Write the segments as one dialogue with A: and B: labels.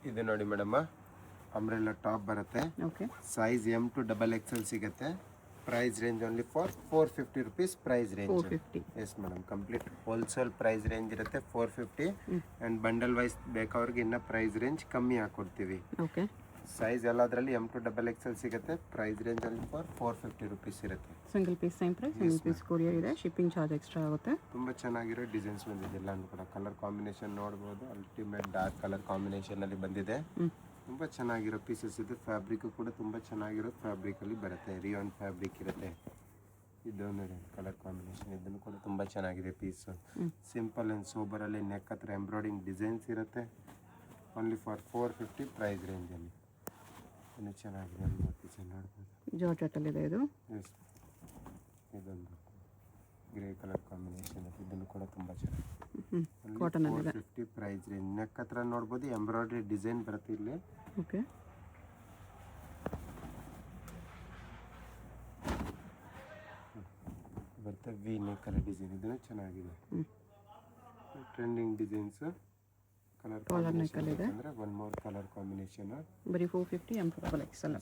A: ಇದು ನೋಡಿ madam, umbrella top ಬರುತ್ತೆ.
B: Okay.
A: Size M to XXL ಸಿಗುತ್ತೆ. Price range only for 450 rupees price range.
B: 450.
A: Yes madam, complete wholesale price range ಇರುತ್ತೆ 450. And bundle wise ಬೇಕಾವ್ರಿಗೆ ಇನ್ನೂ price range ಕಮ್ಮಿ ಹಾಕ್ಕೊಡ್ತೀವಿ.
B: Okay.
A: Size ಎಲ್ಲದರಲ್ಲಿ M to XXL ಸಿಗುತ್ತೆ. Price range only for 450 rupees ಇರುತ್ತೆ.
B: Single piece same price, single piece courier ಇದೆ, shipping charge extra ಆಗುತ್ತೆ.
A: ತುಂಬ ಚೆನ್ನಾಗಿರೋ ಡಿಸೈನ್ಸ್ ಬಂದಿದೆ ಎಲ್ಲಾನು ಕೂಡ. ಕಲರ್ ಕಾಂಬಿನೇಷನ್ ನೋಡ್ಬೋದು, ಅಲ್ಟಿಮೇಟ್ ಡಾರ್ಕ್ ಕಲರ್ ಕಾಂಬಿನೇಷನಲ್ಲಿ ಬಂದಿದೆ. ತುಂಬ ಚೆನ್ನಾಗಿರೋ ಪೀಸಸ್ ಇದೆ. ಫ್ಯಾಬ್ರಿಕ್ ಕೂಡ ತುಂಬ ಚೆನ್ನಾಗಿರೋ ಫ್ಯಾಬ್ರಿಕಲ್ಲಿ ಬರುತ್ತೆ. ರಿಯಾನ್ ಫ್ಯಾಬ್ರಿಕ್ ಇರುತ್ತೆ. ಇದು ನೋಡಿ ಕಲರ್ ಕಾಂಬಿನೇಷನ್, ಇದನ್ನು ಕೂಡ ತುಂಬ ಚೆನ್ನಾಗಿದೆ ಪೀಸು. ಸಿಂಪಲ್ ಆ್ಯಂಡ್ ಸೋಬರಲ್ಲಿ ನೆಕ್ ಹತ್ರ ಎಂಬ್ರಾಯ್ಡಿಂಗ್ ಡಿಸೈನ್ಸ್ ಇರುತ್ತೆ. ಓನ್ಲಿ ಫಾರ್ 450 ಪ್ರೈಸ್ ರೇಂಜಲ್ಲಿ. ಇನ್ನು ಚೆನ್ನಾಗಿದೆ, ಒಂದು ಪೀಸ್ ನೋಡ್ಬೋದು.
B: ಜಾರ್ಜೆಟಲ್ಲಿದೆ ಇದು.
A: ಎಸ್, ಇದೊಂದು ಗ್ರೇ ಕಲರ್ ಕಾಂಬಿನೇಷನ್, ಇದನ್ನು ಕೂಡ ತುಂಬ ಚೆನ್ನಾಗಿದೆ.
B: ಕಾಟನ್ ಅಲ್ಲಿ
A: 450 ಪ್ರೈಸ್ ರೇಂಜ್. ನೆಕ್ ಹತ್ರ ನೋಡ್ಬೋದು ಎಂಬ್ರಾಯ್ಡ್ರಿ ಡಿಸೈನ್ ಬರುತ್ತೆ ಇಲ್ಲಿ.
B: ಓಕೆ.
A: ಬರುತ್ತೆ ವಿ ನೆಕ್ ಕಲರ್ ಡಿಸೈನ್, ಇದನ್ನು ಚೆನ್ನಾಗಿದೆ. ಟ್ರೆಂಡಿಂಗ್ ಡಿಸೈನ್ಸ್ ಕಲರ್ ಕಾಂಬಿನೇಷನ್ ಅಂದರೆ ಒನ್ ಮೋರ್ ಕಲರ್ ಕಾಂಬಿನೇಷನ್.
B: ಬರೀ 450 M2XXL.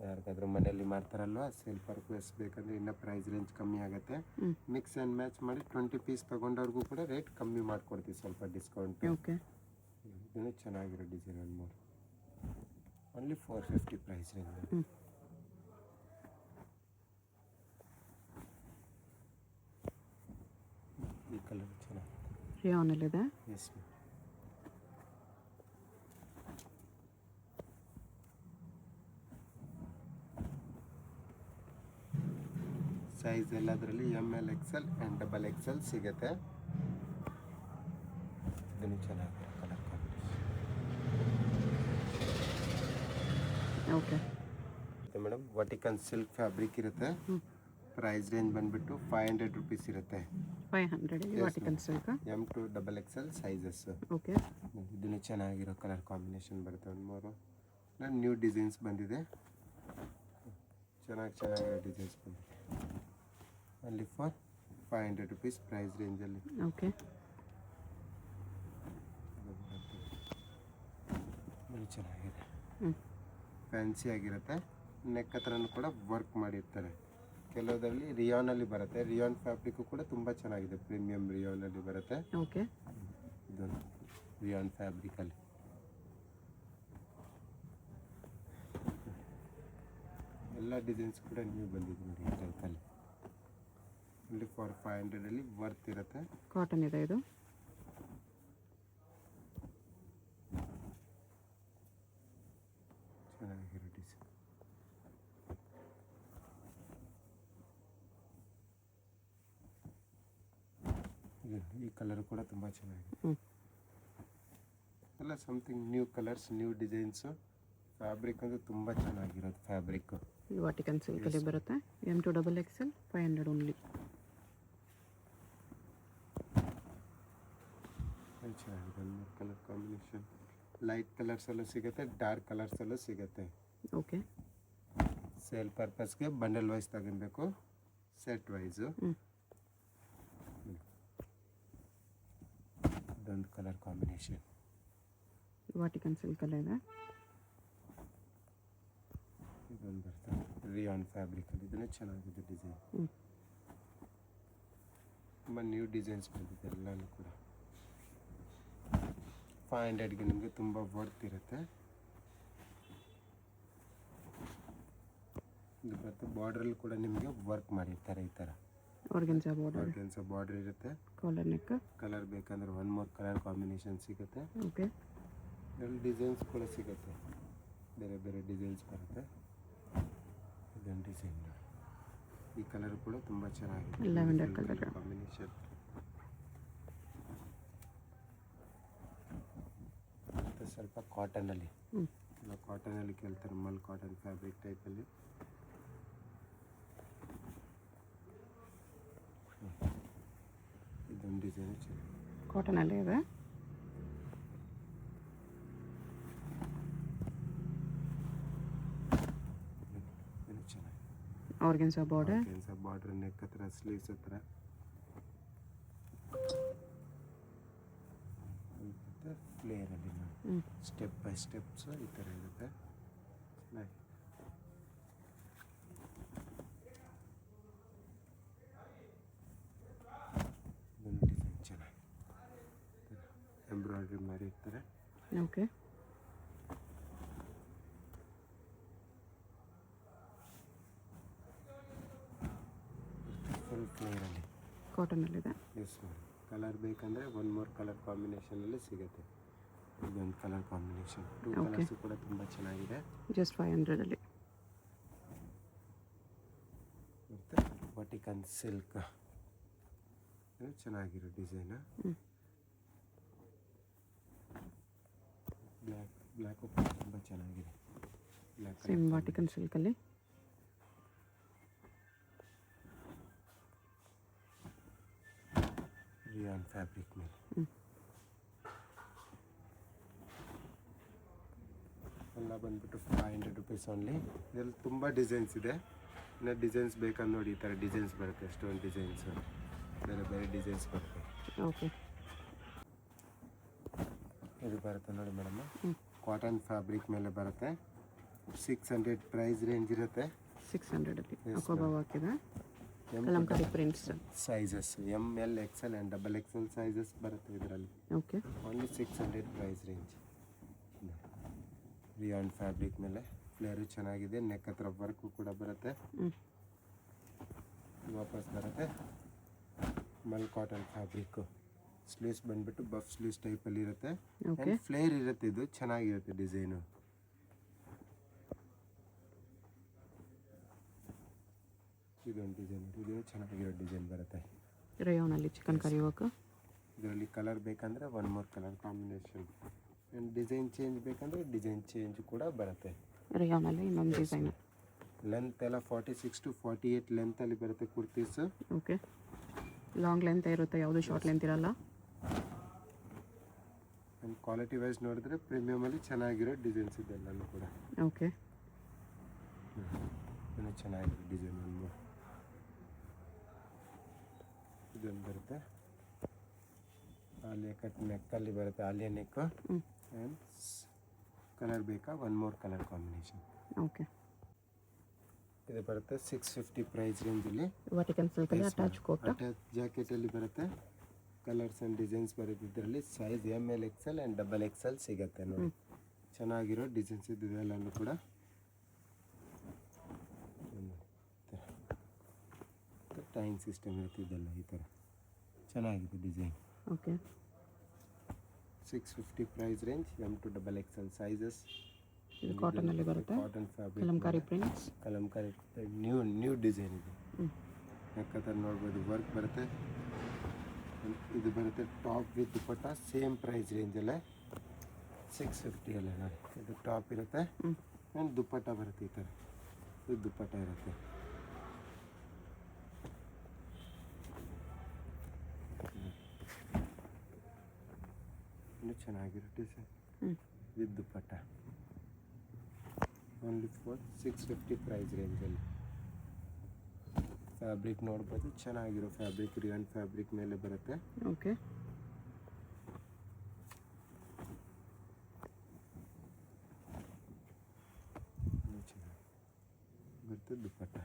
A: ಯಾರಿಗಾದ್ರೂ ಮನೆಯಲ್ಲಿ ಮಾಡ್ತಾರಲ್ವ ಸೇಲ್ ಪರ್ಪಸ್ ಬೇಕಂದ್ರೆ ಇನ್ನೂ ಪ್ರೈಸ್ ರೇಂಜ್ ಕಮ್ಮಿ ಆಗುತ್ತೆ. ಮಿಕ್ಸ್ ಆ್ಯಂಡ್ ಮ್ಯಾಚ್ ಮಾಡಿ 20 ಪೀಸ್ ತೊಗೊಂಡವ್ರಿಗೂ ಕೂಡ ರೇಟ್ ಕಮ್ಮಿ ಮಾಡ್ಕೊಡ್ತೀವಿ, ಸ್ವಲ್ಪ ಡಿಸ್ಕೌಂಟ್.
B: ಓಕೆ.
A: ಇದನ್ನು ಚೆನ್ನಾಗಿರೋ ಡಿಸೈನ್ ಒಂದು ಮೂರು, ಓನ್ಲಿ 450 ಪ್ರೈಸ್ ರೇಂಜ್. ಈ ಕಲರ್ ಚೆನ್ನಾಗಿದೆ,
B: ರಿಯಾನಲ್ಲಿದೆ.
A: ಎಸ್. ಸೈಜ್ ಎಲ್ಲದರಲ್ಲಿ ML XL ಆ್ಯಂಡ್ XXL ಸಿಗುತ್ತೆ. ಇದನ್ನು ಚೆನ್ನಾಗಿದೆ ಕಲರ್ ಕಾಂಬಿನೇಷನ್.
B: ಓಕೆ.
A: ಮತ್ತು ಮೇಡಮ್ ವರ್ಟಿಕಲ್ ಸಿಲ್ಕ್ ಫ್ಯಾಬ್ರಿಕ್ ಇರುತ್ತೆ. ಪ್ರೈಸ್ ರೇಂಜ್ ಬಂದುಬಿಟ್ಟು 500 ರುಪೀಸ್ ಇರುತ್ತೆ.
B: 500 vertical silk.
A: M to XXL sizes.
B: Okay.
A: ಇದನ್ನು ಚೆನ್ನಾಗಿರೋ ಕಲರ್ ಕಾಂಬಿನೇಷನ್ ಬರುತ್ತೆ. ಒಂದು ಮೂರು ನ್ಯೂ ಡಿಸೈನ್ಸ್ ಬಂದಿದೆ, ಚೆನ್ನಾಗಿರೋ ಡಿಸೈನ್ಸ್ ಬಂದಿದೆ. ಅಲ್ಲಿ ಫಾರ್ 500 ರುಪೀಸ್ ಪ್ರೈಸ್ ರೇಂಜಲ್ಲಿ.
B: ಓಕೆ.
A: ಚೆನ್ನಾಗಿದೆ, ಫ್ಯಾನ್ಸಿ ಆಗಿರುತ್ತೆ. ನೆಕ್ ಹತ್ರನೂ ಕೂಡ ವರ್ಕ್ ಮಾಡಿರ್ತಾರೆ. ಕೆಲವುದರಲ್ಲಿ ರಿಯಾನಲ್ಲಿ ಬರುತ್ತೆ. ರಿಯಾನ್ ಫ್ಯಾಬ್ರಿಕ್ ಕೂಡ ತುಂಬ ಚೆನ್ನಾಗಿದೆ, ಪ್ರೀಮಿಯಂ ರಿಯಾನಲ್ಲಿ ಬರುತ್ತೆ.
B: ಓಕೆ.
A: ಇದೊಂದು ರಿಯಾನ್ ಫ್ಯಾಬ್ರಿಕಲ್ಲಿ ಎಲ್ಲ ಡಿಸೈನ್ಸ್ ಕೂಡ ನ್ಯೂ ಬಂದಿದೆ ನೋಡಿ ಈ ಟೈಪಲ್ಲಿ. ಓನ್ಲಿ ಫಾರ್ 500 ವರ್ತ್ ಇರುತ್ತೆ.
B: ಕಾಟನ್ ಇದೆ ಇದು.
A: ಚೆನ್ನಾಗಿರೋ ಡಿಸೈನ್. ಈ ಕಲರ್ ಕೂಡ ತುಂಬ ಚೆನ್ನಾಗಿದೆ. ಎಲ್ಲ something new colours, new designs. Fabric ಅಂದರೆ ತುಂಬ ಚೆನ್ನಾಗಿರೋದು ಫ್ಯಾಬ್ರಿಕ್.
B: ವರ್ಟಿಕಲ್ ಸಿಲ್ಕಲ್ಲಿ ಬರುತ್ತೆ. M2XXL 500 only.
A: ಚೆನ್ನಾಗಿದೆ, ಕಲರ್ ಕಾಂಬಿನೇಷನ್. ಲೈಟ್ ಕಲರ್ಸಲ್ಲೂ ಸಿಗುತ್ತೆ, ಡಾರ್ಕ್ ಕಲರ್ಸಲ್ಲೂ ಸಿಗುತ್ತೆ.
B: ಓಕೆ.
A: ಸೇಲ್ ಪರ್ಪಸ್ಗೆ ಬಂಡಲ್ ವೈಸ್ ತಗೊಬೇಕು, ಸೆಟ್ ವೈಸು. ಇದೊಂದು ಕಲರ್ ಕಾಂಬಿನೇಷನ್
B: ವರ್ಟಿಕಲ್ ಸಿಲ್ಕಲ್ಲೇ ಇದೆ.
A: ಇದೊಂದು ಬರ್ತದೆ ರಿಯಾನ್ ಫ್ಯಾಬ್ರಿಕಲ್ಲಿ, ಇದನ್ನೇ ಚೆನ್ನಾಗಿದೆ ಡಿಸೈನ್. ತುಂಬ ನ್ಯೂ ಡಿಸೈನ್ಸ್ ಬಂದಿದೆ ಎಲ್ಲನೂ ಕೂಡ. 500ಗೆ ನಿಮಗೆ ತುಂಬ ವರ್ತ್ ಇರುತ್ತೆ. ಇದು ಮತ್ತು ಬಾರ್ಡ್ರಲ್ಲಿ ಕೂಡ ನಿಮಗೆ ವರ್ಕ್ ಮಾಡಿರ್ತಾರೆ ಈ ಥರ.
B: ಆರ್ಗೆನ್ಸಾ
A: ಬಾರ್ಡರ್ ಇರುತ್ತೆ.
B: Collar neck.
A: ಕಲರ್ ಬೇಕಂದ್ರೆ ಒನ್ ಮೋರ್ ಕಲರ್ ಕಾಂಬಿನೇಷನ್ ಸಿಗುತ್ತೆ.
B: ಓಕೆ.
A: ಇದರಲ್ಲಿ ಡಿಸೈನ್ಸ್ ಕೂಡ ಸಿಗುತ್ತೆ, ಬೇರೆ ಬೇರೆ ಡಿಸೈನ್ಸ್ ಬರುತ್ತೆ. ಇದೊಂದು ಡಿಸೈನ್ ನೋಡಿ, ಈ ಕಲರ್ ಕೂಡ ತುಂಬ ಚೆನ್ನಾಗಿದೆ,
B: ಲ್ಯಾವೆಂಡರ್ ಕಲರ್
A: ಕಾಂಬಿನೇಷನ್. ಮತ್ತು ಸ್ವಲ್ಪ ಕಾಟನಲ್ಲಿ, ಕಾಟನಲ್ಲಿ ಕೇಳ್ತಾರೆ, ಮಲ್ ಕಾಟನ್ ಫ್ಯಾಬ್ರಿಕ್ ಟೈಪಲ್ಲಿ. ಇದೊಂದು ಡಿಸೈನ್ ಚೆನ್ನಾಗಿದೆ,
B: ಕಾಟನಲ್ಲೇ ಇದೆ. ಆರ್ಗೆನ್ಸಾ
A: ಬಾರ್ಡರ್ ನೆಕ್ ಹತ್ರ, ಸ್ಲೀವ್ಸ್ ಹತ್ರ ಫ್ಲೇರಲ್ಲಿ ಸ್ಟೆಪ್ ಬೈ ಸ್ಟೆಪ್ಸ್ ಈ ಥರ ಇರುತ್ತೆ. ಚೆನ್ನಾಗಿ ಇದೊಂದು ಡಿಸೈನ್ ಚೆನ್ನಾಗಿ ಎಂಬ್ರಾಯ್ಡ್ರಿ ಮಾಡಿರ್ತಾರೆ.
B: ಓಕೆ.
A: ಫುಲ್ ಫ್ಲೇರಲ್ಲಿ
B: ಕಾಟನಲ್ಲಿದೆ.
A: Yes madam. ಕಲರ್ ಬೇಕಂದರೆ ಒನ್ ಮೋರ್ ಕಲರ್ ಕಾಂಬಿನೇಷನಲ್ಲಿ ಸಿಗುತ್ತೆ. ಇದೊಂದು ಕಲರ್ ಕಾಂಬಿನೇಷನ್, 2 ಕಲರ್ಸು ಕೂಡ ತುಂಬ ಚೆನ್ನಾಗಿದೆ.
B: ಜಸ್ಟ್ 500ಅಲ್ಲಿ.
A: ಮತ್ತು ವಾಟಿಕನ್ ಸಿಲ್ಕ್ ಇದು ಚೆನ್ನಾಗಿರೋ ಡಿಸೈನು. ಬ್ಲ್ಯಾಕು ಕೂಡ ತುಂಬ ಚೆನ್ನಾಗಿದೆ. ಬ್ಲ್ಯಾಕ್
B: ಸೇಮ್ ವಾಟಿಕನ್ ಸಿಲ್ಕಲ್ಲಿ.
A: ರಿಯಾನ್ ಫ್ಯಾಬ್ರಿಕ್ ಮೇಲೆ ಎಲ್ಲ ಬಂದ್ಬಿಟ್ಟು 500 ರುಪೀಸ್ ಓನ್ಲಿ. ಇದರಲ್ಲಿ ತುಂಬ ಡಿಸೈನ್ಸ್ ಇದೆ. ಇನ್ನು ಡಿಸೈನ್ಸ್ ಬೇಕಂದು ನೋಡಿ, ಈ ಥರ ಡಿಸೈನ್ಸ್ ಬರುತ್ತೆ. ಎಷ್ಟೊಂದು ಡಿಸೈನ್ಸು ಬೇರೆ ಬೇರೆ ಡಿಸೈನ್ಸ್ ಬರುತ್ತೆ.
B: ಓಕೆ.
A: ಇದು ಬರುತ್ತೆ ನೋಡಿ ಮೇಡಮ್, ಕಾಟನ್ ಫ್ಯಾಬ್ರಿಕ್ ಮೇಲೆ ಬರುತ್ತೆ. 600 ಪ್ರೈಸ್ ರೇಂಜ್ ಇರುತ್ತೆ.
B: 600ಅಲ್ಲಿ ಅಕೋಬಾ ಹಾಕಿದೆ. Kalamkari prints
A: sizes ML XL and XXL sizes ಬರುತ್ತೆ ಇದರಲ್ಲಿ.
B: Okay.
A: Only 600 price range. Rayon fabric ಮೇಲೆ ಫ್ಲೇರು ಚೆನ್ನಾಗಿದೆ. ನೆಕ್ ಹತ್ರ ವರ್ಕು ಕೂಡ ಬರುತ್ತೆ. ವಾಪಸ್ ಬರುತ್ತೆ ಮಲ್ ಕಾಟನ್ ಫ್ಯಾಬ್ರಿಕ್ಕು. ಸ್ಲೀವ್ಸ್ ಬಂದ್ಬಿಟ್ಟು ಬಫ್ ಸ್ಲೀವ್ಸ್ ಟೈಪಲ್ಲಿ ಇರುತ್ತೆ.
B: ಓಕೆ.
A: ಫ್ಲೇರ್ ಇರುತ್ತೆ. ಇದು ಚೆನ್ನಾಗಿರುತ್ತೆ ಡಿಸೈನು. ಇದೊಂದು ಡಿಸೈನ್, ಇದು ಚೆನ್ನಾಗಿರೋ ಡಿಸೈನ್ ಬರುತ್ತೆ.
B: ರೇಯಾನಲ್ಲಿ ಚಿಕನ್ ಕರಿ ವರ್ಕ್.
A: ಇದರಲ್ಲಿ ಕಲರ್ ಬೇಕಂದರೆ one more colour combination and design change ಬೇಕಂದರೆ ಡಿಸೈನ್ ಚೇಂಜ್ ಕೂಡ ಬರುತ್ತೆ.
B: ರೇಯಾನಲ್ಲಿ ಇನ್ನೊಂದು ಡಿಸೈನ್.
A: ಲೆಂತ್ ಎಲ್ಲ 46 to 48 ಲೆಂತಲ್ಲಿ ಬರುತ್ತೆ ಕುರ್ತೀಸು.
B: ಓಕೆ. ಲಾಂಗ್ ಲೆಂತ್ ಇರುತ್ತೆ, ಯಾವುದು ಶಾರ್ಟ್ ಲೆಂತ್ ಇರಲ್ಲ.
A: ಆ್ಯಂಡ್ ಕ್ವಾಲಿಟಿ ವೈಸ್ ನೋಡಿದ್ರೆ ಪ್ರೀಮಿಯಮಲ್ಲಿ ಚೆನ್ನಾಗಿರೋ ಡಿಸೈನ್ಸ್ ಇದೆ ಎಲ್ಲನೂ ಕೂಡ.
B: ಓಕೆ.
A: ಇನ್ನೂ ಚೆನ್ನಾಗಿರೋ ಡಿಸೈನ್ ಒಂದು ಇದೊಂದು ಬರುತ್ತೆ. ಆಲಿಯಾ ಕಟ್ ನೆಕ್ಕಲ್ಲಿ ಬರುತ್ತೆ, ಆಲಿಯಾ ನೆಕ್ಕು. ಆ್ಯಂಡ್ ಕಲರ್ ಬೇಕಾ one more colour combination.
B: Okay.
A: ಇದು ಬರುತ್ತೆ 650 ಪ್ರೈಸ್ ರೇಂಜಲ್ಲಿ.
B: ವಾಟಿಕನ್ ಸಿಲ್ಕಲ್ಲಿ ಅಟ್ಯಾಚ್ ಕೋಟ್.
A: ಅಟ್ಯಾಚ್ ಜಾಕೆಟಲ್ಲಿ ಬರುತ್ತೆ. ಕಲರ್ಸ್ ಆ್ಯಂಡ್ ಡಿಸೈನ್ಸ್ ಬರುತ್ತೆ ಇದರಲ್ಲಿ. Size ML XL and XXL ಸಿಗುತ್ತೆ ನೋಡಿ. ಚೆನ್ನಾಗಿರೋ ಡಿಸೈನ್ಸ್ ಇದ್ದಿದೆ ಎಲ್ಲನೂ ಕೂಡ. ಟೈಮ್ ಸಿಸ್ಟಮ್ ಇರುತ್ತೆ ಇದೆಲ್ಲ ಈ ಥರ ಚೆನ್ನಾಗಿದೆ design.
B: Okay.
A: 650 price range. M to XXL sizes.
B: ಇದು ಕಾಟನಲ್ಲಿ ಬರುತ್ತೆ.
A: Cotton fabric,
B: Kalamkari prints.
A: Kalamkari new design ಇದೆ. ಯಾಕಂದ್ರೆ ನೋಡ್ಬೋದು ವರ್ಕ್ ಬರುತ್ತೆ. ಇದು ಬರುತ್ತೆ top with dupatta. Same price ರೇಂಜಲ್ಲೇ 650 ಅಲ್ಲೇ ನೋಡಿ. ಇದು ಟಾಪ್ ಇರುತ್ತೆ ಆ್ಯಂಡ್ ದುಪ್ಪಟ್ಟ ಬರುತ್ತೆ ಈ ಥರ. ಇದು ದುಪ್ಪಟ್ಟ ಇರುತ್ತೆ. ಇನ್ನೂ ಚೆನ್ನಾಗಿರೋ design with dupatta. Only for 650 price ರೇಂಜಲ್ಲಿ. ಫ್ಯಾಬ್ರಿಕ್ ನೋಡ್ಬೋದು, ಚೆನ್ನಾಗಿರೋ ಫ್ಯಾಬ್ರಿಕ್. ರಿಯಾನ್ ಫ್ಯಾಬ್ರಿಕ್ ಮೇಲೆ ಬರುತ್ತೆ.
B: ಓಕೆ.
A: ಚೆನ್ನಾಗಿ ಬರುತ್ತೆ ದುಪ್ಪಟ್ಟ.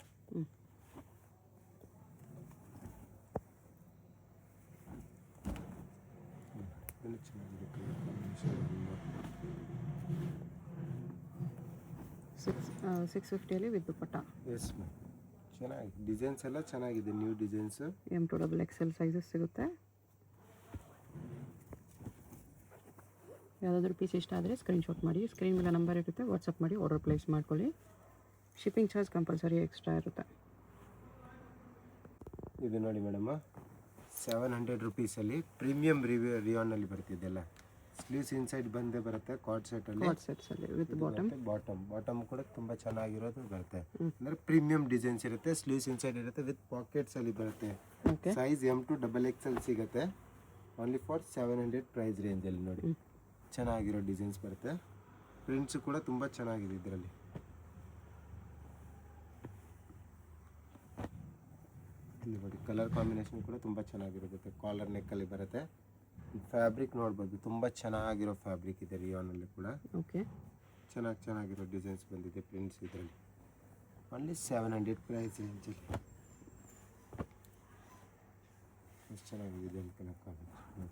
A: ಇನ್ನೂ ಚೆನ್ನಾಗಿದೆ ಕಲರ್ ಕಾಂಬಿನೇಷನ್.
B: 650ಅಲ್ಲಿ ವಿತ್ ದುಪ್ಪಟ್ಟ.
A: Yes ma'am. ಚೆನ್ನಾಗಿ ಡಿಸೈನ್ಸ್ ಎಲ್ಲ ಚೆನ್ನಾಗಿದೆ, new designs.
B: M to XXL sizes ಸಿಗುತ್ತೆ. ಯಾವುದಾದ್ರೂ ಪೀಸ್ ಇಷ್ಟ ಆದರೆ ಸ್ಕ್ರೀನ್ಶಾಟ್ ಮಾಡಿ, ಸ್ಕ್ರೀನ್ ಮೇಲೆ ನಂಬರ್ ಇರುತ್ತೆ, ವಾಟ್ಸಪ್ ಮಾಡಿ ಆರ್ಡರ್ ಪ್ಲೇಸ್ ಮಾಡ್ಕೊಳ್ಳಿ. ಶಿಪ್ಪಿಂಗ್ ಚಾರ್ಜ್ ಕಂಪಲ್ಸರಿ ಎಕ್ಸ್ಟ್ರಾ ಇರುತ್ತೆ.
A: ಇದು ನೋಡಿ ಮೇಡಮ್, 700 ರುಪೀಸಲ್ಲಿ ಪ್ರೀಮಿಯಂ ರಿಯಾನಲ್ಲಿ ಬರ್ತಿದ್ದೆಲ್ಲ. ಸ್ಲೀವ್ಸ್ ಇನ್ಸೈಡ್ ಬಂದೇ ಬರುತ್ತೆ. ಕಾರ್ಡ್ ಸೆಟ್ಟಲ್ಲಿ
B: ಸೆಟ್ಸಲ್ಲಿ ವಿತ್
A: ಬಾಟಮ್ ಕೂಡ ತುಂಬ ಚೆನ್ನಾಗಿರೋದು ಬರುತ್ತೆ. ಅಂದರೆ ಪ್ರೀಮಿಯಂ ಡಿಸೈನ್ಸ್ ಇರುತ್ತೆ. ಸ್ಲೀವ್ಸ್ ಇನ್ಸೈಡ್ ಇರುತ್ತೆ ವಿತ್ ಪಾಕೆಟ್ಸಲ್ಲಿ ಬರುತ್ತೆ. ಸೈಜ್ M to XXL ಸಿಗುತ್ತೆ. ಓನ್ಲಿ ಫಾರ್ 700 ಪ್ರೈಸ್ ರೇಂಜಲ್ಲಿ ನೋಡಿ. ಚೆನ್ನಾಗಿರೋ ಡಿಸೈನ್ಸ್ ಬರುತ್ತೆ. ಪ್ರಿಂಟ್ಸು ಕೂಡ ತುಂಬ ಚೆನ್ನಾಗಿದೆ ಇದರಲ್ಲಿ. ಇಲ್ಲಿ ನೋಡಿ ಕಲರ್ ಕಾಂಬಿನೇಷನ್ ಕೂಡ ತುಂಬ ಚೆನ್ನಾಗಿರುತ್ತೆ. ಕಾಲರ್ ನೆಕ್ಕಲ್ಲಿ ಬರುತ್ತೆ. ಫ್ಯಾಬ್ರಿಕ್ ನೋಡ್ಬೋದು ತುಂಬ ಚೆನ್ನಾಗಿರೋ ಫ್ಯಾಬ್ರಿಕ್ ಇದೆ ರಿಯಾನಲ್ಲಿ ಕೂಡ.
B: ಓಕೆ.
A: ಚೆನ್ನಾಗಿರೋ ಡಿಸೈನ್ಸ್ ಬಂದಿದೆ ಪ್ರಿಂಟ್ಸ್ ಇದರಲ್ಲಿ. ಓನ್ಲಿ 700 ಪ್ರೈಸ್ ರೇಂಜಲ್ಲಿ. ಎಷ್ಟು ಚೆನ್ನಾಗಿದೆ ಕಲರ್ ಕಾಂಬಿನೇಷನ್.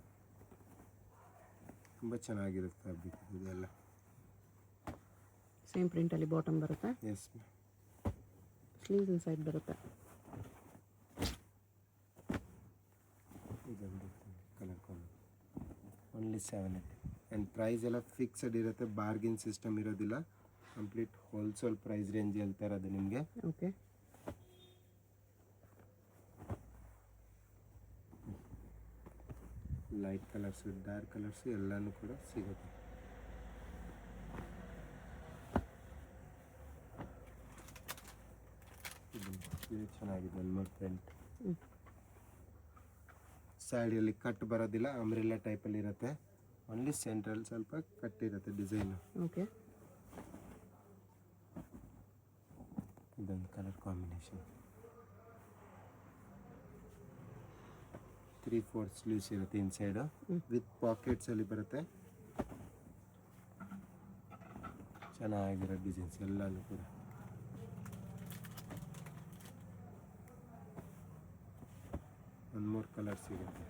A: ತುಂಬ ಚೆನ್ನಾಗಿರೋ ಫ್ಯಾಬ್ರಿಕ್ ಇದೆಲ್ಲ.
B: ಸೇಮ್ ಪ್ರಿಂಟಲ್ಲಿ ಬಾಟಮ್ ಬರುತ್ತೆ.
A: Yes ma'am.
B: ಸ್ಲೀವ್ಸ್ ಇನ್ಸೈಡ್ ಬರುತ್ತೆ.
A: ಇದೊಂದು colour combination. Only 780. And price ಎಲ್ಲ ಫಿಕ್ಸಡ್ ಇರುತ್ತೆ, ಬಾರ್ಗಿನ್ ಸಿಸ್ಟಮ್ ಇರೋದಿಲ್ಲ. ಕಂಪ್ಲೀಟ್ ಹೋಲ್ಸೇಲ್ ಪ್ರೈಸ್ ರೇಂಜ್ ಹೇಳ್ತಾ ಇರೋದು ನಿಮಗೆ.
B: Okay.
A: Light colours dark colours ಎಲ್ಲನೂ ಕೂಡ ಸಿಗುತ್ತೆ. ಇದು ಚೆನ್ನಾಗಿದೆ ನನ್ನ ಪ್ರಿಂಟ್. ಸ್ಯಾರಿಯಲ್ಲಿ ಕಟ್ ಬರೋದಿಲ್ಲ, ಅಂಬ್ರೆಲ್ಲಾ ಟೈಪಲ್ಲಿ ಇರುತ್ತೆ. ಓನ್ಲಿ ಸೆಂಟ್ರಲ್ ಸ್ವಲ್ಪ ಕಟ್ ಇರುತ್ತೆ ಡಿಸೈನು.
B: ಓಕೆ.
A: ಇದೊಂದು ಕಲರ್ ಕಾಂಬಿನೇಷನ್. 3/4 ಸ್ಲೀವ್ಸ್ ಇರುತ್ತೆ ಇನ್ಸೈಡು ವಿತ್ ಪಾಕೆಟ್ಸ್ ಅಲ್ಲಿ ಬರುತ್ತೆ. ಚೆನ್ನಾಗಿರೋ ಡಿಸೈನ್ಸ್ ಎಲ್ಲನೂ ಕೂಡ. ಒಂದು 3 ಕಲರ್ ಸಿಗುತ್ತೆ.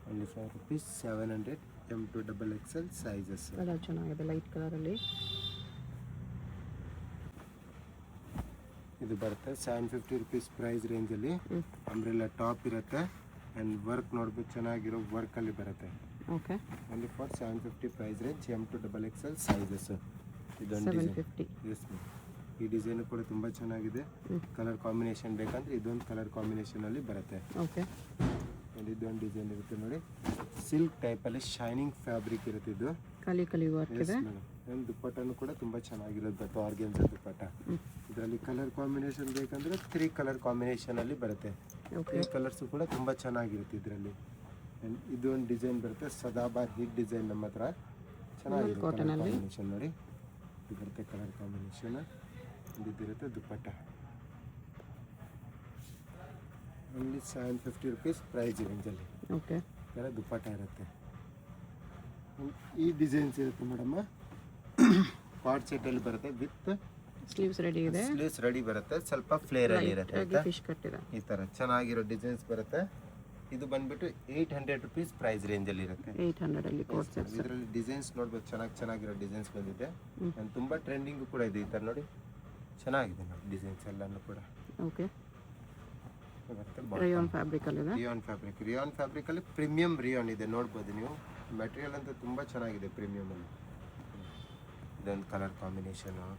A: Only 5 rupees 700 M to XXL ಸೈಜಸ್.
B: ಕಲರ್ ಚೆನ್ನಾಗಿದೆ ಲೈಟ್ ಕಲರಲ್ಲಿ.
A: ಇದು ಬರುತ್ತೆ 750 rupees ಪ್ರೈಸ್ ರೇಂಜಲ್ಲಿ. ಅಂಬ್ರೆಲ್ಲಾ ಟಾಪ್ ಇರುತ್ತೆ ಆ್ಯಂಡ್ ವರ್ಕ್ ನೋಡ್ಬೋದು ಚೆನ್ನಾಗಿರೋ ವರ್ಕಲ್ಲಿ ಬರುತ್ತೆ.
B: Okay.
A: Only for 750 price range M to XXL sizes. ಇದೊಂದು
B: 750.
A: Yes ma'am. ಈ ಡಿಸೈನು ಕೂಡ ತುಂಬ ಚೆನ್ನಾಗಿದೆ. ಕಲರ್ ಕಾಂಬಿನೇಷನ್ ಬೇಕಂದ್ರೆ ಇದೊಂದು ಕಲರ್ ಕಾಂಬಿನೇಷನಲ್ಲಿ ಬರುತ್ತೆ.
B: ಓಕೆ.
A: ಆ್ಯಂಡ್ ಇದೊಂದು ಡಿಸೈನ್ ಇರುತ್ತೆ ನೋಡಿ, ಸಿಲ್ಕ್ ಟೈಪಲ್ಲಿ ಶೈನಿಂಗ್ ಫ್ಯಾಬ್ರಿಕ್ ಇರುತ್ತೆ ಇದು.
B: ಕಲಿ ವರ್ಕ್ ಇದೆ.
A: ಆ್ಯಂಡ್ ದುಪ್ಪಟ್ಟನು ಕೂಡ ತುಂಬ ಚೆನ್ನಾಗಿರುತ್ತೆ, ಆರ್ಗೆನ್ಸ ದುಪ್ಪಟ್ಟ. ಇದರಲ್ಲಿ ಕಲರ್ ಕಾಂಬಿನೇಷನ್ ಬೇಕಂದ್ರೆ 3 ಕಲರ್ ಕಾಂಬಿನೇಷನಲ್ಲಿ ಬರುತ್ತೆ. 3 ಕಲರ್ಸು ಕೂಡ ತುಂಬ ಚೆನ್ನಾಗಿರುತ್ತೆ ಇದರಲ್ಲಿ. ಆ್ಯಂಡ್ ಇದೊಂದು ಡಿಸೈನ್ ಬರುತ್ತೆ, ಸದಾಬಾರ್ ಹಿಟ್ ಡಿಸೈನ್ ನಮ್ಮ ಹತ್ರ. ಚೆನ್ನಾಗಿದೆ ಕಲರ್ ಕಾಂಬಿನೇಷನ್ ನೋಡಿ. ಇದು ಬರುತ್ತೆ ಕಲರ್ ಕಾಂಬಿನೇಷನ್. ಇದಿರುತ್ತೆ ದುಪ್ಪಟ್ಟ. ಓನ್ಲಿ 750 rupees ಪ್ರೈಸ್ ರೇಂಜಲ್ಲಿ.
B: ಓಕೆ.
A: ಥರ ದುಪ್ಪಟ್ಟ ಇರುತ್ತೆ. ಈ ಡಿಸೈನ್ಸ್ ಇರುತ್ತೆ ಮೇಡಮ್, ಕಾರ್ಡ್ ಸೆಟ್ಟಲ್ಲಿ ಬರುತ್ತೆ ವಿತ್
B: ಸ್ಲೀವ್ಸ್ ರೆಡಿ ಇದೆ.
A: ಸ್ಲೀವ್ಸ್ ರೆಡಿ ಬರುತ್ತೆ, ಸ್ವಲ್ಪ ಫ್ಲೇರ್ ಅಲ್ಲಿ ಇರುತ್ತೆ.
B: ಫಿಶ್ ಕಟ್ ಇದೆ.
A: ಈ ಥರ ಚೆನ್ನಾಗಿರೋ ಡಿಸೈನ್ಸ್ ಬರುತ್ತೆ. ಇದು ಬಂದ್ಬಿಟ್ಟು 800 rupees ಪ್ರೈಸ್ ರೇಂಜಲ್ಲಿ ಇರುತ್ತೆ.
B: 800 ಅಲ್ಲಿ ಕೋಟ್ ಸೆಟ್ಸ್.
A: ಇದರಲ್ಲಿ ಡಿಸೈನ್ಸ್ ನೋಡ್ಬೋದು, ಚೆನ್ನಾಗಿರೋ ಡಿಸೈನ್ಸ್ ಬಂದಿದೆ. ಆ್ಯಂಡ್ ತುಂಬ ಟ್ರೆಂಡಿಂಗು ಕೂಡ ಇದೆ. ಈ ಥರ ನೋಡಿ ಚೆನ್ನಾಗಿದೆ ನೋಡಿ ಡಿಸೈನ್ಸ್ ಎಲ್ಲನೂ ಕೂಡ.
B: ಓಕೆ. ರಿಯಾನ್ ಫ್ಯಾಬ್ರಿಕ್ ಅಲ್ಲಿ ಇದೆ.
A: ರಿಯಾನ್ ಫ್ಯಾಬ್ರಿಕ್ ಅಲ್ಲಿ ಪ್ರೀಮಿಯಂ ರಿಯಾನ್ ಇದೆ ನೋಡ್ಬೋದು ನೀವು. ಮೆಟೀರಿಯಲ್ ಅಂತ ತುಂಬ ಚೆನ್ನಾಗಿದೆ ಪ್ರೀಮಿಯಂ ಅಲ್ಲಿ. ಇದೊಂದು colour combination.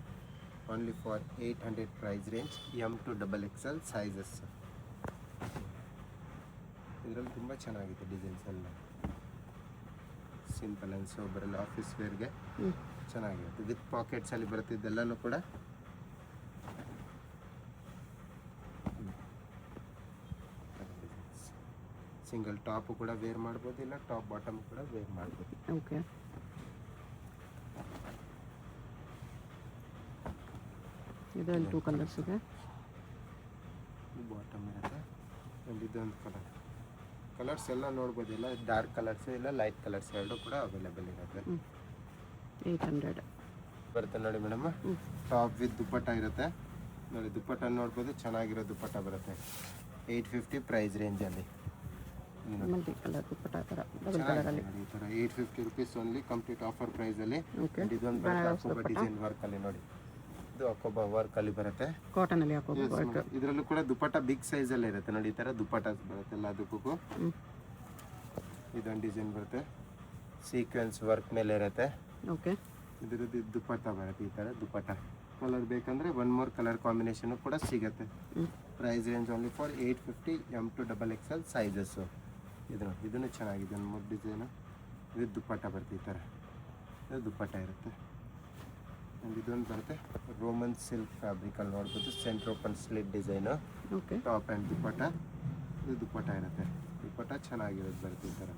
A: Only for 800 price range M to XXL sizes. ಇದರಲ್ಲಿ ತುಂಬ ಚೆನ್ನಾಗಿದೆ ಡಿಸೈನ್ಸ್ ಎಲ್ಲ. ಸಿಂಪಲ್ ಆ್ಯಂಡ್ ಸೋಬರಲ್ಲಿ ಆಫೀಸ್ ವೇರ್ಗೆ ಚೆನ್ನಾಗಿರುತ್ತೆ. ವಿತ್ ಪಾಕೆಟ್ಸ್ ಅಲ್ಲಿ ಬರುತ್ತೆ ಇದೆಲ್ಲನೂ ಕೂಡ. ಸಿಂಗಲ್ ಟಾಪು ಕೂಡ ವೇರ್ ಮಾಡ್ಬೋದು, ಇಲ್ಲ ಟಾಪ್ ಬಾಟಮ್ ಕೂಡ ವೇರ್ ಮಾಡ್ಬೋದು.
B: ಓಕೆ. ಇದರಲ್ಲಿ 2 ಕಲರ್ಸ್ ಇದೆ.
A: ಬಾಟಮ್ ಇರುತ್ತೆ ಆ್ಯಂಡ್ ಇದೊಂದು ಕಲರ್ಸ್ ಎಲ್ಲ ನೋಡ್ಬೋದು. ಇಲ್ಲ ಡಾರ್ಕ್ ಕಲರ್ಸ್ ಇಲ್ಲ ಲೈಟ್ ಕಲರ್ಸ್ ಎರಡು ಕೂಡ ಅವೈಲೇಬಲ್ ಇರುತ್ತೆ.
B: 800
A: ಬರುತ್ತೆ ನೋಡಿ ಮೇಡಮ್. ಟಾಪ್ ವಿತ್ ದುಪ್ಪಟ್ಟ ಇರುತ್ತೆ ನೋಡಿ. ದುಪ್ಪಟ್ಟ ನೋಡ್ಬೋದು, ಚೆನ್ನಾಗಿರೋ ದುಪ್ಪಟ್ಟ ಬರುತ್ತೆ. 850 ಪ್ರೈಸ್ ರೇಂಜಲ್ಲಿ.
B: ಮಲ್ಟಿ ಕಲರ್ ದುಪ್ಪಟ್ಟ ಥರ ಡಬಲ್ ಕಲರಲ್ಲಿ
A: ಈ ಥರ 850 rupees ಓನ್ಲಿ ಕಂಪ್ಲೀಟ್ ಆಫರ್ ಪ್ರೈಸಲ್ಲಿ.
B: ಓಕೆ.
A: ಇದೊಂದು ಅಕೋಬಾ ಡಿಸೈನ್ ವರ್ಕಲ್ಲಿ ನೋಡಿ. ಇದು ಅಕೋಬಾ ವರ್ಕಲ್ಲಿ ಬರುತ್ತೆ.
B: ಕಾಟನ್ ಅಲ್ಲಿ ಅಕೋಬಾ ವರ್ಕ್.
A: ಇದರಲ್ಲೂ ಕೂಡ ದುಪ್ಪಟ್ಟ ಬಿಗ್ ಸೈಜಲ್ಲಿ ಇರುತ್ತೆ ನೋಡಿ. ಈ ಥರ ದುಪ್ಪಟ್ಟ ಬರುತ್ತೆ ಎಲ್ಲದಕ್ಕೂ. ಇದೊಂದು ಡಿಸೈನ್ ಬರುತ್ತೆ, ಸೀಕ್ವೆನ್ಸ್ ವರ್ಕ್ ಮೇಲೆ ಇರುತ್ತೆ.
B: ಓಕೆ.
A: ಇದರದ್ದು ದುಪ್ಪಟ್ಟ ಬರುತ್ತೆ ಈ ಥರ ದುಪ್ಪಟ್ಟ. ಕಲರ್ ಬೇಕಂದರೆ 1 more ಕಲರ್ ಕಾಂಬಿನೇಷನ್ ಕೂಡ ಸಿಗುತ್ತೆ. Price range only for 850 M to XXL sizes. ಇದನ್ನು ಚೆನ್ನಾಗಿದೆ. 1 more ಡಿಸೈನು. ಇದು ದುಪ್ಪಟ್ಟ ಬರುತ್ತೆ ಈ ಥರ. ಇದು ದುಪ್ಪಟ್ಟ ಇರುತ್ತೆ. ಆ್ಯಂಡ್ ಇದೊಂದು ಬರುತ್ತೆ ರೋಮನ್ ಸಿಲ್ಕ್ ಫ್ಯಾಬ್ರಿಕಲ್ಲಿ ನೋಡ್ಬೋದು. Centre open slit design.
B: Okay.
A: Top and dupatta. ಇದು ದುಪ್ಪಟ್ಟ ಇರುತ್ತೆ. ದುಪ್ಪಟ್ಟ ಚೆನ್ನಾಗಿರೋದು ಬರುತ್ತೆ ಈ ಥರ.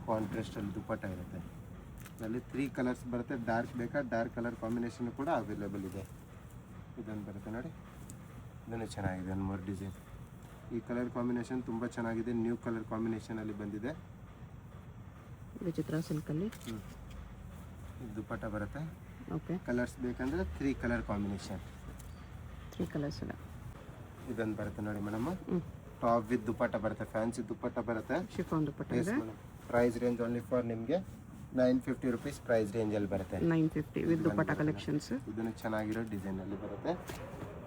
A: ಕಾಂಟ್ರಾಸ್ಟಲ್ಲಿ ದುಪ್ಪಟ್ಟ ಇರುತ್ತೆ. ಇದರಲ್ಲಿ 3 ಕಲರ್ಸ್ ಬರುತ್ತೆ. ಡಾರ್ಕ್ ಬೇಕಾ ಡಾರ್ಕ್ ಕಲರ್ ಕಾಂಬಿನೇಷನ್ ಕೂಡ ಅವೈಲೇಬಲ್ ಇದೆ. ಇದೊಂದು ಬರುತ್ತೆ ನೋಡಿ. ಇದನ್ನು ಚೆನ್ನಾಗಿದೆ. 1 more ಡಿಸೈನ್. ಈ ಕಲರ್ ಕಾಂಬಿನೇಷನ್ ತುಂಬ ಚೆನ್ನಾಗಿದೆ, ನ್ಯೂ ಕಲರ್ ಕಾಂಬಿನೇಷನಲ್ಲಿ ಬಂದಿದೆ.
B: ವಿಚಿತ್ರ ಸಿಲ್ಕಲ್ಲಿ
A: ಇದು ದುಪ್ಪಟ್ಟ ಬರುತ್ತೆ.
B: ಓಕೆ,
A: ಕಲರ್ಸ್ ಬೇಕಂದರೆ 3 ಕಲರ್ ಕಾಂಬಿನೇಷನ್,
B: 3 ಕಲರ್ಸ್ ಇದೆ.
A: ಇದೊಂದು ಬರುತ್ತೆ ನೋಡಿ ಮೇಡಮ್, ಟಾಪ್ ವಿತ್ ದುಪ್ಪಟ್ಟ ಬರುತ್ತೆ, ಫ್ಯಾನ್ಸಿ ದುಪ್ಪಟ್ಟ ಬರುತ್ತೆ.
B: ಶಿಫಾನ್ ದುಪ್ಪಟ್ಟ ಇದೆ.
A: ಪ್ರೈಸ್ ರೇಂಜ್ ಓನ್ಲಿ ಫಾರ್ ನಿಮಗೆ 950 ರುಪೀಸ್ ಪ್ರೈಸ್ ರೇಂಜಲ್ಲಿ ಬರುತ್ತೆ.
B: 950 ವಿತ್ ದುಪ್ಪಟ್ಟ ಕಲೆಕ್ಷನ್ಸ್.
A: ಇದನ್ನು ಚೆನ್ನಾಗಿರೋ ಡಿಸೈನಲ್ಲಿ ಬರುತ್ತೆ.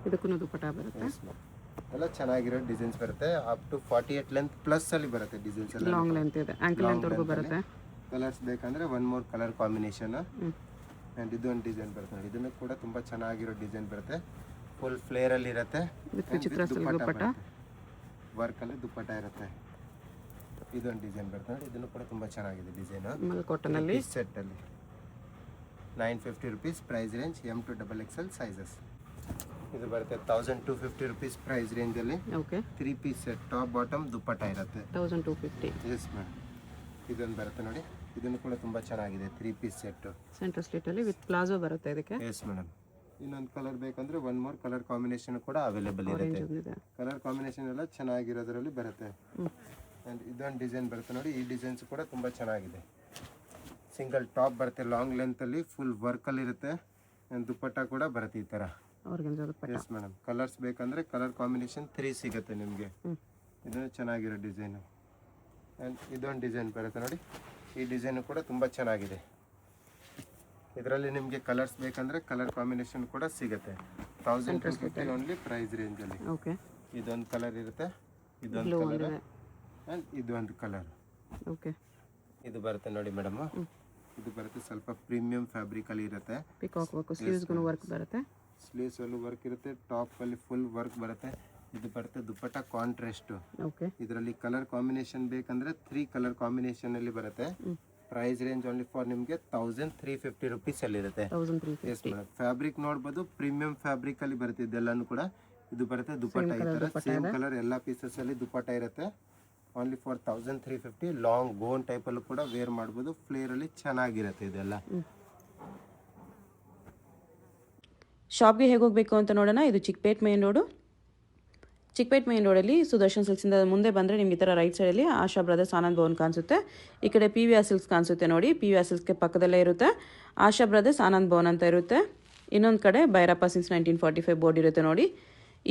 B: ಇದಕ್ಕೂ ದುಪ್ಪಟ್ಟ ಬರುತ್ತೆ.
A: ಎಲ್ಲ ಚೆನ್ನಾಗಿರೋ ಡಿಸೈನ್ಸ್ ಬರುತ್ತೆ. ಅಪ್ ಟು 48 ಲೆಂತ್ ಪ್ಲಸ್ ಅಲ್ಲಿ ಬರುತ್ತೆ ಡಿಸೈನ್ಸ್ ಎಲ್ಲ.
B: ಲಾಂಗ್ ಲೆಂತ್ ಇದೆ, ಆಂಕಲ್ ಲೆಂತ್ ವರೆಗೂ ಬರುತ್ತೆ.
A: ಕಲರ್ಸ್ ಬೇಕಂದ್ರೆ one more colour combination. And ಇದೊಂದು ಡಿಸೈನ್ ಬರುತ್ತೆ ನೋಡಿ, ಇದನ್ನು ಕೂಡ ತುಂಬ ಚೆನ್ನಾಗಿರೋ ಡಿಸೈನ್ ಬರುತ್ತೆ. ಫುಲ್ ಫ್ಲೇರ್ ಅಲ್ಲಿ ಇರುತ್ತೆ.
B: ವಿಚಿತ್ರ ದುಪ್ಪಟ್ಟ
A: ವರ್ಕಲ್ಲಿ ದುಪ್ಪಟ್ಟ ಇರುತ್ತೆ. ಇದೊಂದು ಡಿಸೈನ್ ಬರುತ್ತೆ ನೋಡಿ, ಇದನ್ನು ಕೂಡ ತುಂಬ ಚೆನ್ನಾಗಿದೆ ಡಿಸೈನ್.
B: ಕಾಟನ್ ಅಲ್ಲಿ
A: ಸೆಟ್ ಅಲ್ಲಿ 950 rupees price range, M to XXL sizes. ಇದು ಬರುತ್ತೆ 1250 ರುಪೀಸ್ ಪ್ರೈಸ್ ರೇಂಜಲ್ಲಿ.
B: Okay,
A: 3 piece set, top bottom dupatta ಇರುತ್ತೆ.
B: 1250.
A: Yes madam. ಇದೊಂದು ಬರುತ್ತೆ ನೋಡಿ, ಇದನ್ನು ಕೂಡ ತುಂಬ ಚೆನ್ನಾಗಿದೆ, 3 ಪೀಸ್ ಸೆಟ್.
B: ಸೆಂಟರ್ ಸ್ಲಿಟ್ ಅಲ್ಲಿ ವಿತ್ ಪ್ಲಾಜೋ ಬರುತ್ತೆ ಇದಕ್ಕೆ.
A: Yes madam. ಇನ್ನೊಂದು ಕಲರ್ ಬೇಕಂದ್ರೆ ಒನ್ ಮೋರ್ ಕಲರ್ ಕಾಂಬಿನೇಷನ್ ಕೂಡ ಅವೈಲೇಬಲ್ ಇರುತ್ತೆ. ಕಲರ್ ಕಾಂಬಿನೇಷನ್ ಎಲ್ಲ ಚೆನ್ನಾಗಿರೋದ್ರಲ್ಲಿ ಬರುತ್ತೆ. ಆ್ಯಂಡ್ ಇದೊಂದು ಡಿಸೈನ್ ಬರುತ್ತೆ ನೋಡಿ, ಈ ಡಿಸೈನ್ಸ್ ಕೂಡ ತುಂಬ ಚೆನ್ನಾಗಿದೆ. ಸಿಂಗಲ್ ಟಾಪ್ ಬರುತ್ತೆ, ಲಾಂಗ್ ಲೆಂತಲ್ಲಿ ಫುಲ್ ವರ್ಕಲ್ಲಿ ಇರುತ್ತೆ. ಆ್ಯಂಡ್ ದುಪ್ಪಟ್ಟ ಕೂಡ ಬರುತ್ತೆ ಈ ಥರ. Yes madam. ಕಲರ್ಸ್ ಬೇಕಂದ್ರೆ ಕಲರ್ ಕಾಂಬಿನೇಷನ್ 3 ಸಿಗುತ್ತೆ ನಿಮಗೆ. ಇದನ್ನು ಚೆನ್ನಾಗಿರೋ ಡಿಸೈನು. ಆ್ಯಂಡ್ ಇದೊಂದು ಡಿಸೈನ್ ಬರುತ್ತೆ ನೋಡಿ, ಈ ಡಿಸೈನು ಕೂಡ ತುಂಬ ಚೆನ್ನಾಗಿದೆ. ಇದರಲ್ಲಿ ನಿಮಗೆ ಕಲರ್ಸ್ ಬೇಕಂದ್ರೆ ಕಲರ್ ಕಾಂಬಿನೇಷನ್ ಕೂಡ ಸಿಗುತ್ತೆ. 1250 ಓನ್ಲಿ ಪ್ರೈಸ್ ರೇಂಜಲ್ಲಿ.
B: ಓಕೆ,
A: ಇದೊಂದು ಕಲರ್ ಇರುತ್ತೆ, ಇದೊಂದು ಕಲರ್ ಆ್ಯಂಡ್ ಇದೊಂದು ಕಲರ್.
B: ಓಕೆ,
A: ಇದು ಬರುತ್ತೆ ನೋಡಿ ಮೇಡಮ್, ಇದು ಬರುತ್ತೆ ಸ್ವಲ್ಪ ಪ್ರೀಮಿಯಂ ಫ್ಯಾಬ್ರಿಕಲ್ಲಿ ಇರುತ್ತೆ.
B: ಪಿಕಾಕ್ ವರ್ಕ್, ಸ್ಲೀವ್ಸ್ಗೂ ವರ್ಕ್ ಬರುತ್ತೆ.
A: ಸ್ಲೀವ್ಸ್ ಅಲ್ಲೂ ವರ್ಕ್ ಇರುತ್ತೆ, ಟಾಪ್ ಅಲ್ಲಿ ಫುಲ್ ವರ್ಕ್ ಬರುತ್ತೆ. ಇದು ಬರುತ್ತೆ ದುಪ್ಪಟ್ಟ ಕಾಂಟ್ರಾಸ್ಟ್.
B: ಓಕೆ,
A: ಇದರಲ್ಲಿ ಕಲರ್ ಕಾಂಬಿನೇಷನ್ ಬೇಕಂದ್ರೆ 3 ಕಲರ್ ಕಾಂಬಿನೇಷನ್ ಅಲ್ಲಿ ಬರುತ್ತೆ. ಪ್ರೈಸ್ ರೇಂಜ್ ಓನ್ಲಿ ಫಾರ್ ನಿಮಗೆ 1350 ರುಪೀಸ್ ಅಲ್ಲಿ ಇರುತ್ತೆ.
B: 1350.
A: ಫ್ಯಾಬ್ರಿಕ್ ನೋಡ್ಬೋದು, ಪ್ರೀಮಿಯಂ ಫ್ಯಾಬ್ರಿಕ್ ಅಲ್ಲಿ ಬರುತ್ತೆ ಇದೆಲ್ಲಾನು ಕೂಡ. ಇದು ಬರುತ್ತೆ ದುಪ್ಪಟ್ಟ ಈ ತರ ಸೇಮ್ ಕಲರ್ ಎಲ್ಲ ಪೀಸಸ್ ಅಲ್ಲಿ ದುಪ್ಪಟ್ಟ ಇರುತ್ತೆ. Only for 1350. Long gown type ಅಲ್ಲೂ ಕೂಡ ವೇರ್ ಮಾಡ್ಬೋದು, ಫ್ಲೇರ್ ಅಲ್ಲಿ ಚೆನ್ನಾಗಿರುತ್ತೆ ಇದೆಲ್ಲ.
B: ಶಾಪ್ಗೆ ಹೇಗೆ ಹೋಗಬೇಕು ಅಂತ ನೋಡೋಣ. ಇದು Chickpet main road. Chickpet main ರೋಡಲ್ಲಿ ಸುದರ್ಶನ್ ಸಿಲ್ಕ್ಸಿಂದ ಮುಂದೆ ಬಂದರೆ ನಿಮ್ಗೆ ಈ ಥರ ರೈಟ್ ಸೈಡಲ್ಲಿ ಆಶಾ ಬ್ರದರ್ಸ್ ಆನಂದ್ ಭವನ್ ಕಾಣಿಸುತ್ತೆ. ಈ ಕಡೆ PVR ಸಿಲ್ಕ್ಸ್ ಕಾಣಿಸುತ್ತೆ ನೋಡಿ, PVR ಸಿಲ್ಕ್ಸ್ಗೆ ಪಕ್ಕದಲ್ಲೇ ಇರುತ್ತೆ ಆಶಾ ಬ್ರದರ್ಸ್ ಆನಂದ್ ಭವನ್ ಅಂತ ಇರುತ್ತೆ. ಇನ್ನೊಂದು ಕಡೆ ಭೈರಪ್ಪ ಸಿನ್ಸ್ 1945 ಬೋರ್ಡ್ ಇರುತ್ತೆ ನೋಡಿ.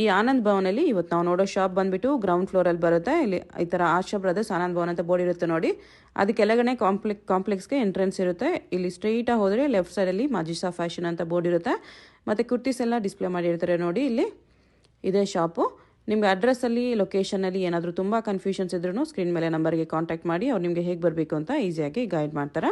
B: ಈ ಆನಂದ್ ಭವನಲ್ಲಿ ಇವತ್ತು ನಾವು ನೋಡೋ ಶಾಪ್ ಬಂದುಬಿಟ್ಟು ಗ್ರೌಂಡ್ ಫ್ಲೋರಲ್ಲಿ ಬರುತ್ತೆ. ಇಲ್ಲಿ ಈ ಥರ ಆಶಾ ಬ್ರದರ್ಸ್ ಆನಂದ್ ಭವನ್ ಅಂತ ಬೋರ್ಡ್ ಇರುತ್ತೆ ನೋಡಿ. ಅದು ಕೆಳಗಡೆ ಕಾಂಪ್ಲೆಕ್ಸ್ಗೆ ಎಂಟ್ರೆನ್ಸ್ ಇರುತ್ತೆ. ಇಲ್ಲಿ ಸ್ಟ್ರೈಟಾಗಿ ಹೋದರೆ ಲೆಫ್ಟ್ ಸೈಡಲ್ಲಿ ಮಾಜಿಸಾ ಫ್ಯಾಷನ್ ಅಂತ ಬೋರ್ಡ್ ಇರುತ್ತೆ. ಮತ್ತು ಕುರ್ತೀಸ್ ಎಲ್ಲ ಡಿಸ್ಪ್ಲೇ ಮಾಡಿರ್ತಾರೆ ನೋಡಿ. ಇಲ್ಲಿ ಇದೇ ಶಾಪು. ನಿಮಗೆ ಅಡ್ರೆಸ್ಸಲ್ಲಿ ಲೊಕೇಶನಲ್ಲಿ ಏನಾದರೂ ತುಂಬ ಕನ್ಫ್ಯೂಷನ್ಸ್ ಇದ್ರೂ ಸ್ಕ್ರೀನ್ ಮೇಲೆ ನಂಬರ್ಗೆ ಕಾಂಟ್ಯಾಕ್ಟ್ ಮಾಡಿ, ಅವ್ರು ನಿಮಗೆ ಹೇಗೆ ಬರಬೇಕು ಅಂತ ಈಸಿಯಾಗಿ ಗೈಡ್ ಮಾಡ್ತಾರೆ.